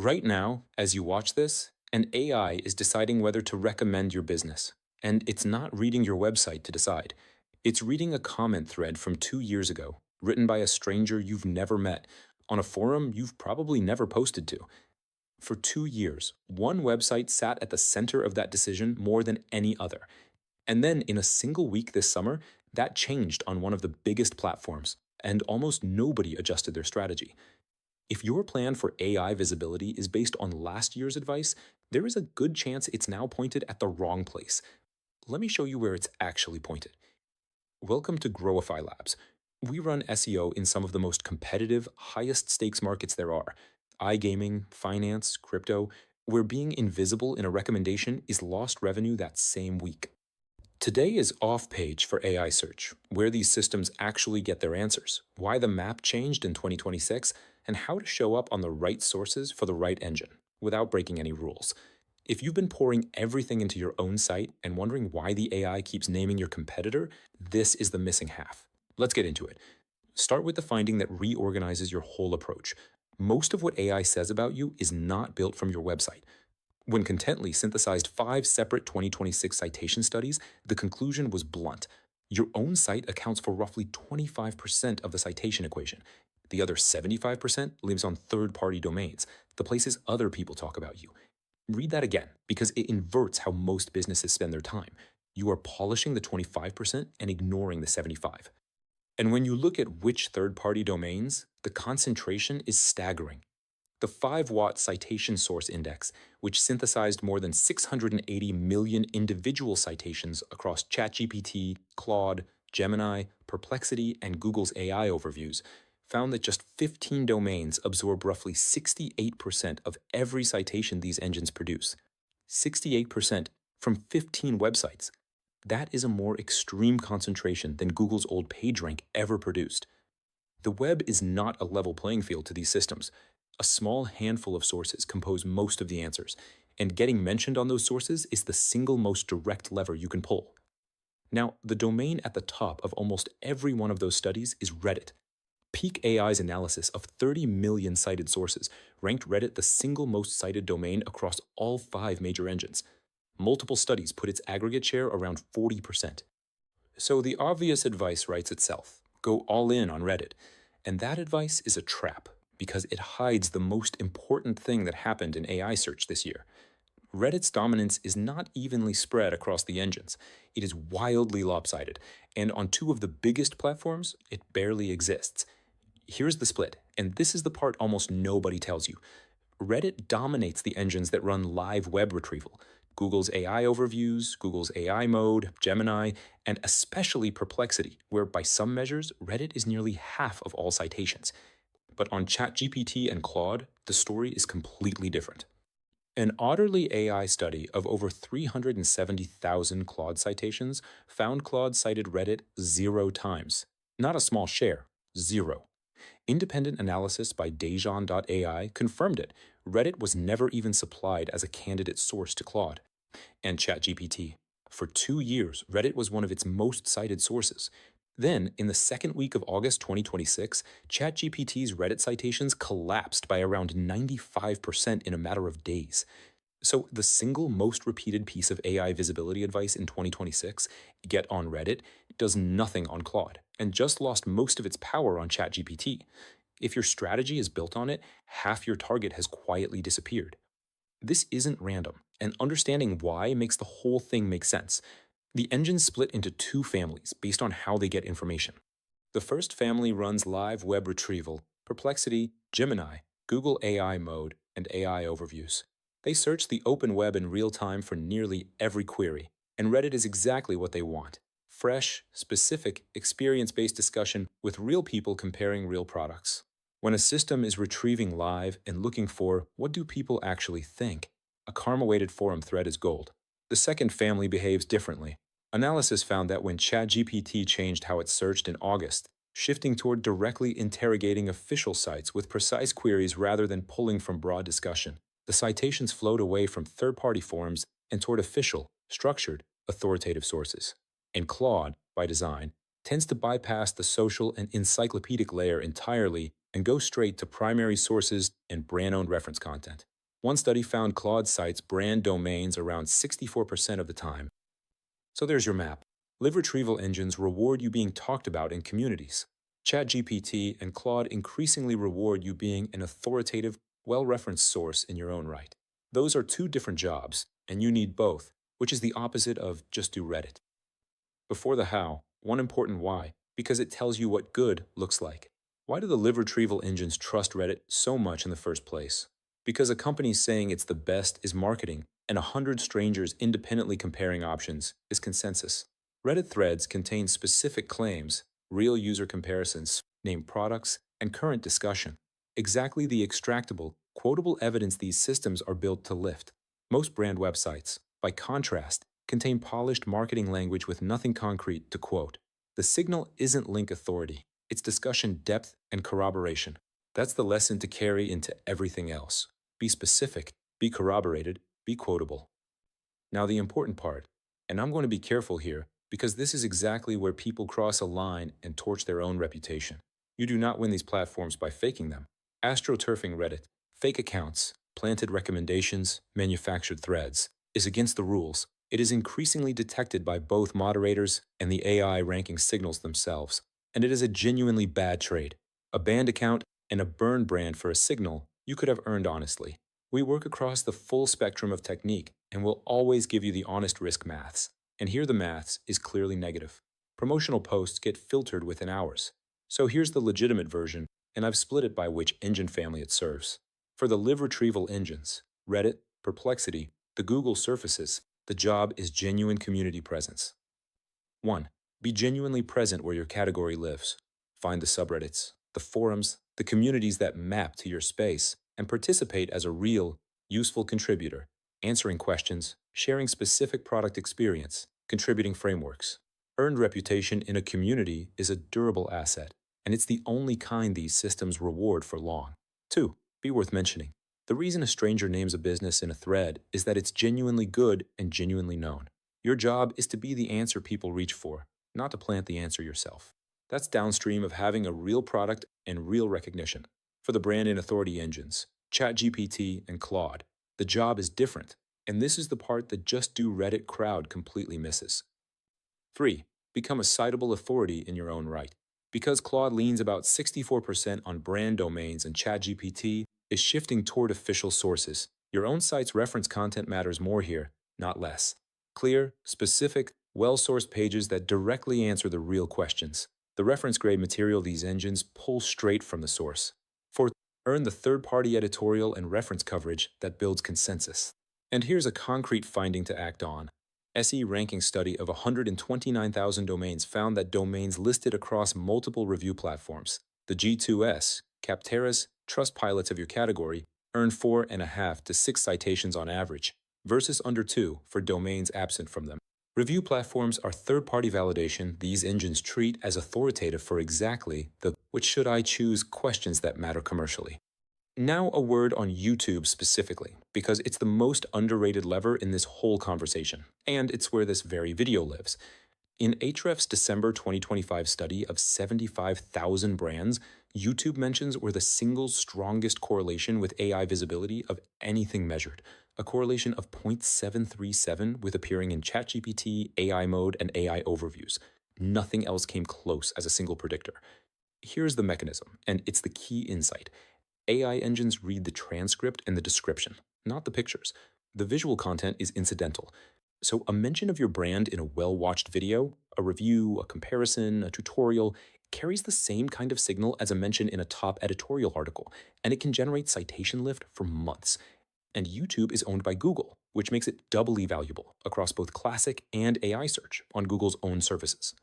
Right now, as you watch this, an AI is deciding whether to recommend your business. And it's not reading your website to decide. It's reading a comment thread from 2 years ago, written by a stranger you've never met, on a forum you've probably never posted to. For 2 years, one website sat at the center of that decision more than any other. And then in a single week this summer, that changed on one of the biggest platforms, and almost nobody adjusted their strategy. If your plan for AI visibility is based on last year's advice, there is a good chance it's now pointed at the wrong place. Let me show you where it's actually pointed. Welcome to GrowifyLabs. We run SEO in some of the most competitive, highest stakes markets there are: iGaming, finance, crypto, where being invisible in a recommendation is lost revenue that same week. Today is off page for AI search, where these systems actually get their answers, why the map changed in 2026, and how to show up on the right sources for the right engine, without breaking any rules. If you've been pouring everything into your own site and wondering why the AI keeps naming your competitor, this is the missing half. Let's get into it. Start with the finding that reorganizes your whole approach. Most of what AI says about you is not built from your website. When Contently synthesized 5 separate 2026 citation studies, the conclusion was blunt. Your own site accounts for roughly 25% of the citation equation. The other 75% lives on third-party domains, the places other people talk about you. Read that again, because it inverts how most businesses spend their time. You are polishing the 25% and ignoring the 75. And when you look at which third-party domains, the concentration is staggering. The 5-watt citation source index, which synthesized more than 680 million individual citations across ChatGPT, Claude, Gemini, Perplexity, and Google's AI overviews, found that just 15 domains absorb roughly 68% of every citation these engines produce. 68% from 15 websites. That is a more extreme concentration than Google's old PageRank ever produced. The web is not a level playing field to these systems. A small handful of sources compose most of the answers, and getting mentioned on those sources is the single most direct lever you can pull. Now, the domain at the top of almost every one of those studies is Reddit. Peak AI's analysis of 30 million cited sources ranked Reddit the single most cited domain across all 5 major engines. Multiple studies put its aggregate share around 40%. So the obvious advice writes itself: go all in on Reddit. And that advice is a trap, because it hides the most important thing that happened in AI search this year. Reddit's dominance is not evenly spread across the engines. It is wildly lopsided, and on 2 of the biggest platforms, it barely exists. Here's the split, and this is the part almost nobody tells you. Reddit dominates the engines that run live web retrieval: Google's AI overviews, Google's AI mode, Gemini, and especially Perplexity, where by some measures, Reddit is nearly half of all citations. But on ChatGPT and Claude, the story is completely different. An Otterly AI study of over 370,000 Claude citations found Claude cited Reddit 0 times. Not a small share, 0. Independent analysis by Dejan.ai confirmed it. Reddit was never even supplied as a candidate source to Claude. And ChatGPT. For 2 years, Reddit was one of its most cited sources. Then, in the second week of August 2026, ChatGPT's Reddit citations collapsed by around 95% in a matter of days. So, the single most repeated piece of AI visibility advice in 2026, get on Reddit, does nothing on Claude, and just lost most of its power on ChatGPT. If your strategy is built on it, half your target has quietly disappeared. This isn't random, and understanding why makes the whole thing make sense. The engines split into 2 families based on how they get information. The first family runs live web retrieval, Perplexity, Gemini, Google AI mode, and AI overviews. They search the open web in real time for nearly every query, and Reddit is exactly what they want: fresh, specific, experience-based discussion with real people comparing real products. When a system is retrieving live and looking for what do people actually think, a karma-weighted forum thread is gold. The second family behaves differently. Analysis found that when ChatGPT changed how it searched in August, shifting toward directly interrogating official sites with precise queries rather than pulling from broad discussion, the citations flowed away from third-party forums and toward official, structured, authoritative sources. And Claude, by design, tends to bypass the social and encyclopedic layer entirely and go straight to primary sources and brand-owned reference content. One study found Claude cites brand domains around 64% of the time. So there's your map. Live retrieval engines reward you being talked about in communities. ChatGPT and Claude increasingly reward you being an authoritative, well-referenced source in your own right. Those are two different jobs, and you need both, which is the opposite of just do Reddit. Before the how, one important why, because it tells you what good looks like. Why do the live retrieval engines trust Reddit so much in the first place? Because a company saying it's the best is marketing, and 100 strangers independently comparing options is consensus. Reddit threads contain specific claims, real user comparisons, named products, and current discussion. Exactly the extractable, quotable evidence these systems are built to lift. Most brand websites, by contrast, contain polished marketing language with nothing concrete to quote. The signal isn't link authority, it's discussion depth and corroboration. That's the lesson to carry into everything else. Be specific, be corroborated, be quotable. Now, the important part, and I'm going to be careful here because this is exactly where people cross a line and torch their own reputation. You do not win these platforms by faking them. Astroturfing Reddit, fake accounts, planted recommendations, manufactured threads, is against the rules. It is increasingly detected by both moderators and the AI ranking signals themselves, and it is a genuinely bad trade. A banned account and a burned brand for a signal you could have earned honestly. We work across the full spectrum of technique and will always give you the honest risk maths. And here the maths is clearly negative. Promotional posts get filtered within hours. So here's the legitimate version, and I've split it by which engine family it serves. For the live retrieval engines, Reddit, Perplexity, the Google surfaces, the job is genuine community presence. 1. Be genuinely present where your category lives. Find the subreddits, the forums, the communities that map to your space, and participate as a real, useful contributor, answering questions, sharing specific product experience, contributing frameworks. Earned reputation in a community is a durable asset, and it's the only kind these systems reward for long. 2. Be worth mentioning. The reason a stranger names a business in a thread is that it's genuinely good and genuinely known. Your job is to be the answer people reach for, not to plant the answer yourself. That's downstream of having a real product and real recognition. For the brand and authority engines, ChatGPT and Claude, the job is different, and this is the part that Just Do Reddit crowd completely misses. 3. Become a citable authority in your own right. Because Claude leans about 64% on brand domains and ChatGPT is shifting toward official sources, your own site's reference content matters more here, not less. Clear, specific, well-sourced pages that directly answer the real questions. The reference-grade material these engines pull straight from the source. 4. Earn the third-party editorial and reference coverage that builds consensus. And here's a concrete finding to act on. SE ranking study of 129,000 domains found that domains listed across multiple review platforms, the G2S, Capterras, Trustpilots of your category, earn 4.5 to 6 citations on average, versus under 2 for domains absent from them. Review platforms are third-party validation these engines treat as authoritative for exactly the "which should I choose" questions that matter commercially. Now a word on YouTube specifically, because it's the most underrated lever in this whole conversation, and it's where this very video lives. In Ahrefs' December 2025 study of 75,000 brands, YouTube mentions were the single strongest correlation with AI visibility of anything measured, a correlation of 0.737 with appearing in ChatGPT, AI mode, and AI overviews. Nothing else came close as a single predictor. Here's the mechanism, and it's the key insight. AI engines read the transcript and the description, not the pictures. The visual content is incidental. So a mention of your brand in a well-watched video, a review, a comparison, a tutorial, carries the same kind of signal as a mention in a top editorial article, and it can generate citation lift for months. And YouTube is owned by Google, which makes it doubly valuable across both classic and AI search on Google's own services.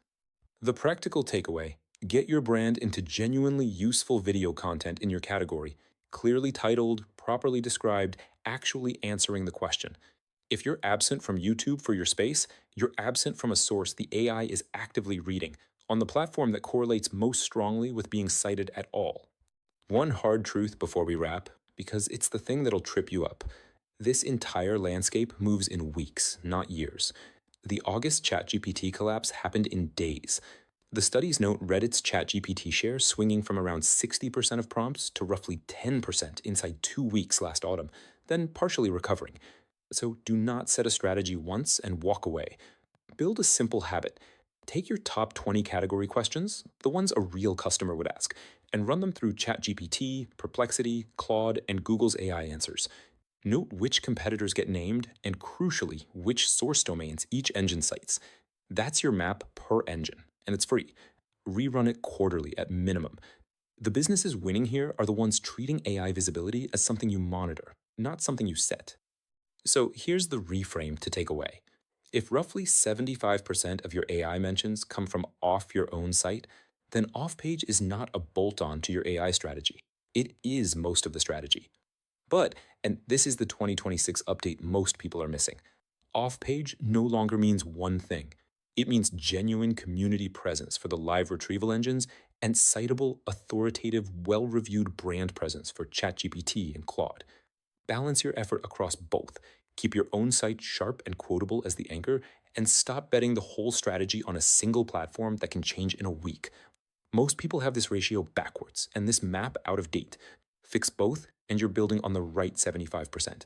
The practical takeaway: get your brand into genuinely useful video content in your category, clearly titled, properly described, actually answering the question. If you're absent from YouTube for your space, you're absent from a source the AI is actively reading, on the platform that correlates most strongly with being cited at all. One hard truth before we wrap, because it's the thing that'll trip you up. This entire landscape moves in weeks, not years. The August ChatGPT collapse happened in days. The studies note Reddit's ChatGPT share swinging from around 60% of prompts to roughly 10% inside 2 weeks last autumn, then partially recovering. So do not set a strategy once and walk away. Build a simple habit. Take your top 20 category questions, the ones a real customer would ask, and run them through ChatGPT, Perplexity, Claude, and Google's AI answers. Note which competitors get named, and crucially, which source domains each engine cites. That's your map per engine, and it's free. Rerun it quarterly at minimum. The businesses winning here are the ones treating AI visibility as something you monitor, not something you set. So here's the reframe to take away. If roughly 75% of your AI mentions come from off your own site, then off page is not a bolt on to your AI strategy. It is most of the strategy. But, and this is the 2026 update most people are missing, off page no longer means one thing. It means genuine community presence for the live retrieval engines and citable, authoritative, well reviewed brand presence for ChatGPT and Claude. Balance your effort across both. Keep your own site sharp and quotable as the anchor, and stop betting the whole strategy on a single platform that can change in a week. Most people have this ratio backwards and this map out of date. Fix both, and you're building on the right 75%.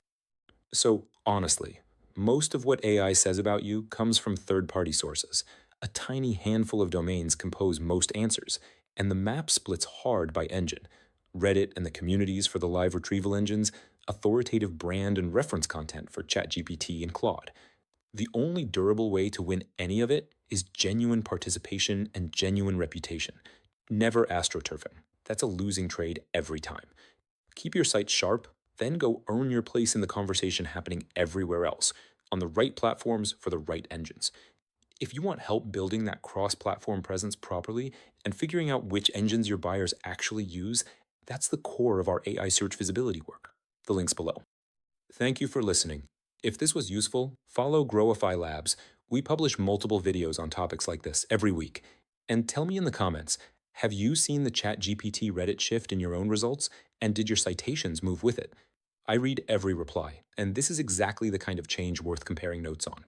So, honestly, most of what AI says about you comes from third party sources. A tiny handful of domains compose most answers, and the map splits hard by engine. Reddit and the communities for the live retrieval engines, authoritative brand and reference content for ChatGPT and Claude. The only durable way to win any of it is genuine participation and genuine reputation. Never astroturfing. That's a losing trade every time. Keep your site sharp, then go earn your place in the conversation happening everywhere else, on the right platforms for the right engines. If you want help building that cross platform presence properly and figuring out which engines your buyers actually use, that's the core of our AI search visibility work. The link's below. Thank you for listening. If this was useful, follow GrowifyLabs. We publish multiple videos on topics like this every week. And tell me in the comments, have you seen the ChatGPT Reddit shift in your own results? And did your citations move with it? I read every reply, and this is exactly the kind of change worth comparing notes on.